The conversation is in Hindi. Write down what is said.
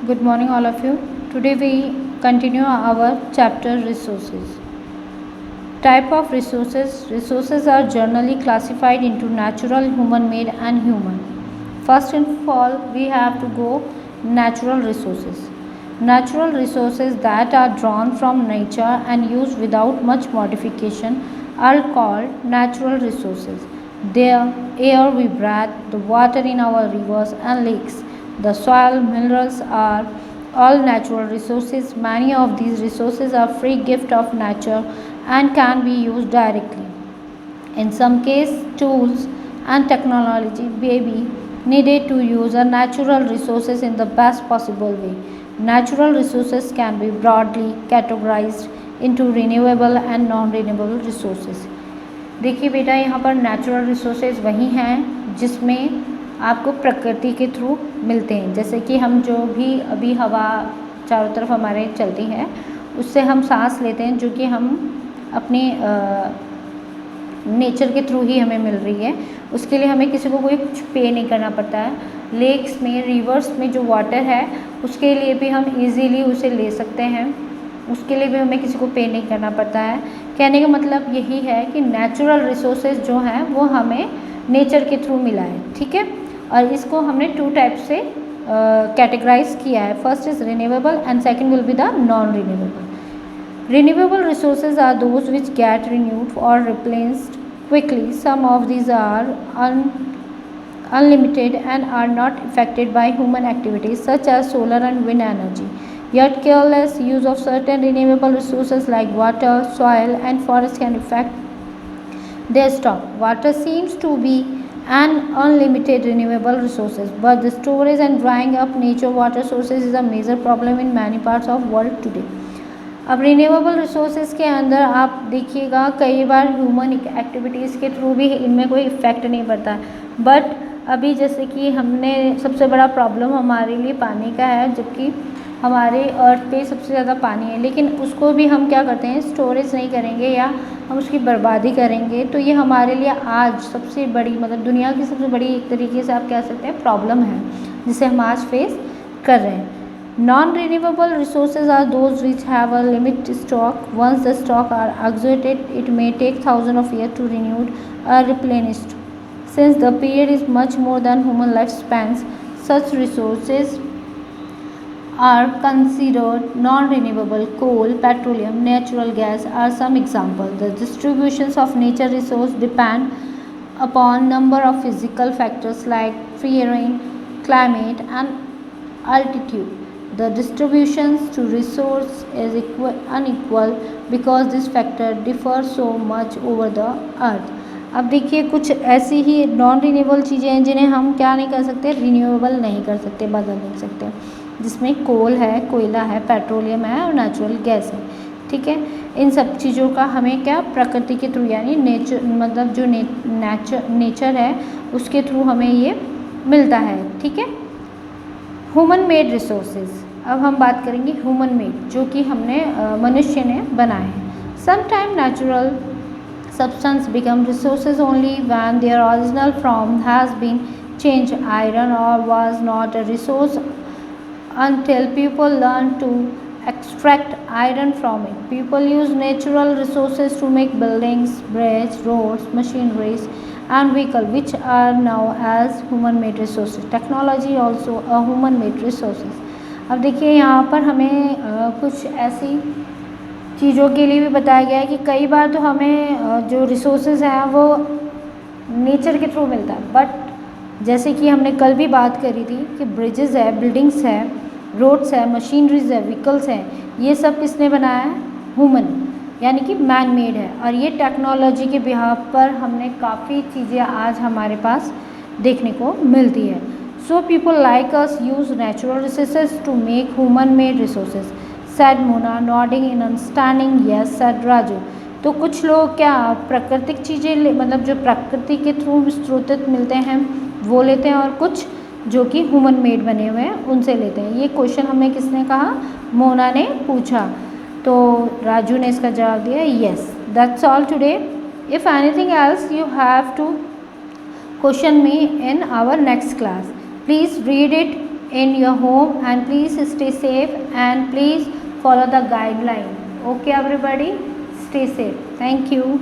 Good morning, all of you. Today we continue our chapter resources. Type of resources. Resources are generally classified into natural, human-made, and human. First of all, we have to go natural resources. Natural resources that are drawn from nature and used without much modification are called natural resources. The air we breathe, the water in our rivers and lakes, the soil, minerals are all natural resources. Many of these resources are free gift of nature and can be used directly. In some cases, tools and technology may be needed to use our natural resources in the best possible way. Natural resources can be broadly categorized into renewable and non-renewable resources. देखिए बेटा, यहाँ पर नेचुरल रिसोर्सेज वही हैं जिसमें आपको प्रकृति के थ्रू मिलते हैं। जैसे कि हम जो भी अभी हवा चारों तरफ हमारे चलती है उससे हम सांस लेते हैं, जो कि हम अपने नेचर के थ्रू ही हमें मिल रही है। उसके लिए हमें किसी को कोई कुछ पे नहीं करना पड़ता है। लेक्स में, रिवर्स में जो वाटर है उसके लिए भी हम इजीली उसे ले सकते हैं, उसके लिए भी हमें किसी को पे नहीं करना पड़ता है। कहने का मतलब यही है कि नेचुरल रिसोर्सेज जो हैं वो हमें नेचर के थ्रू मिला है, ठीक है। और इसको हमने टू टाइप से कैटेगराइज किया है। First is renewable and second will be the non renewable. Renewable resources are those which get renewed or replenished quickly. Some of these are unlimited and are not affected by human activities such as solar and wind energy. Yet careless use of certain renewable resources like water, soil and forest can affect their stock. Water seems to be an unlimited renewable resources, but the storage and drying up nature water sources is a major problem in many parts of world today. अब रिन्यूएबल रिसोर्सेज के अंदर आप देखिएगा कई बार ह्यूमन एक्टिविटीज़ के थ्रू भी इनमें कोई इफ़ेक्ट नहीं पड़ता है। बट अभी जैसे कि हमने सबसे बड़ा प्रॉब्लम हमारे लिए पानी का है, जबकि हमारे अर्थ पे सबसे ज़्यादा पानी है, लेकिन उसको भी हम क्या करते हैं, स्टोरेज नहीं करेंगे या हम उसकी बर्बादी करेंगे। तो ये हमारे लिए आज सबसे बड़ी, मतलब दुनिया की सबसे बड़ी एक तरीके से आप कह सकते हैं प्रॉब्लम है जिसे हम आज फेस कर रहे हैं। Non-renewable resources are those which have a limited stock. Once the stock are exhausted, it may take thousands of years to renewed or replenished. Since the period is much more than human lifespans, such resources are considered non-renewable. Coal, petroleum, natural gas are some examples. The distributions of nature resource depend upon number of physical factors like terrain, climate, and altitude. The distributions to resource is unequal because this factor differ so much over the earth. अब देखिए कुछ ऐसी ही नॉन रिन्यूएबल चीज़ें हैं जिन्हें हम क्या नहीं कर सकते, रिन्यूएबल नहीं कर सकते, बदल नहीं सकते, जिसमें कोल है, कोयला है, पेट्रोलियम है और नेचुरल गैस है, ठीक है। इन सब चीज़ों का हमें क्या प्रकृति के थ्रू यानी नेचर, मतलब जो नेचर है उसके थ्रू हमें ये मिलता है, ठीक है। ह्यूमन मेड रिसोर्सेज, अब हम बात करेंगे ह्यूमन मेड, जो कि हमने मनुष्य ने बनाए हैं। Sometime natural substance become resources only when their original form has been change. Iron ore was not a resource until people learn to extract iron from it. People use natural resources to make buildings, bridges, roads, machineries and vehicles, which are now as human-made resources. Technology also a human-made resources. अब देखिए यहाँ पर हमें कुछ ऐसी चीज़ों के लिए भी बताया गया है कि कई बार तो हमें जो रिसोर्सेज हैं वो नेचर के थ्रू मिलता है, बट जैसे कि हमने कल भी बात करी थी कि ब्रिजेस है, बिल्डिंग्स है, रोड्स है, मशीनरीज है, व्हीकल्स हैं, ये सब किसने बनाया है, ह्यूमन, यानी कि मैन मेड है। और ये टेक्नोलॉजी के बिहाफ पर हमने काफ़ी चीज़ें आज हमारे पास देखने को मिलती है। So people like us use natural resources to make human made resources, said Mona nodding in understanding yes, said Raju. तो कुछ लोग क्या प्राकृतिक चीज़ें, मतलब जो प्रकृति के थ्रू स्रोतित मिलते हैं वो लेते हैं, और कुछ जो कि ह्यूमन मेड बने हुए हैं उनसे लेते हैं। ये क्वेश्चन हमें किसने कहा, मोना ने पूछा, तो राजू ने इसका जवाब दिया yes. That's all today. If anything else you have to question me in our next class. Please read it in your home, and please stay safe and please follow the guideline. Okay everybody, stay safe. Thank you.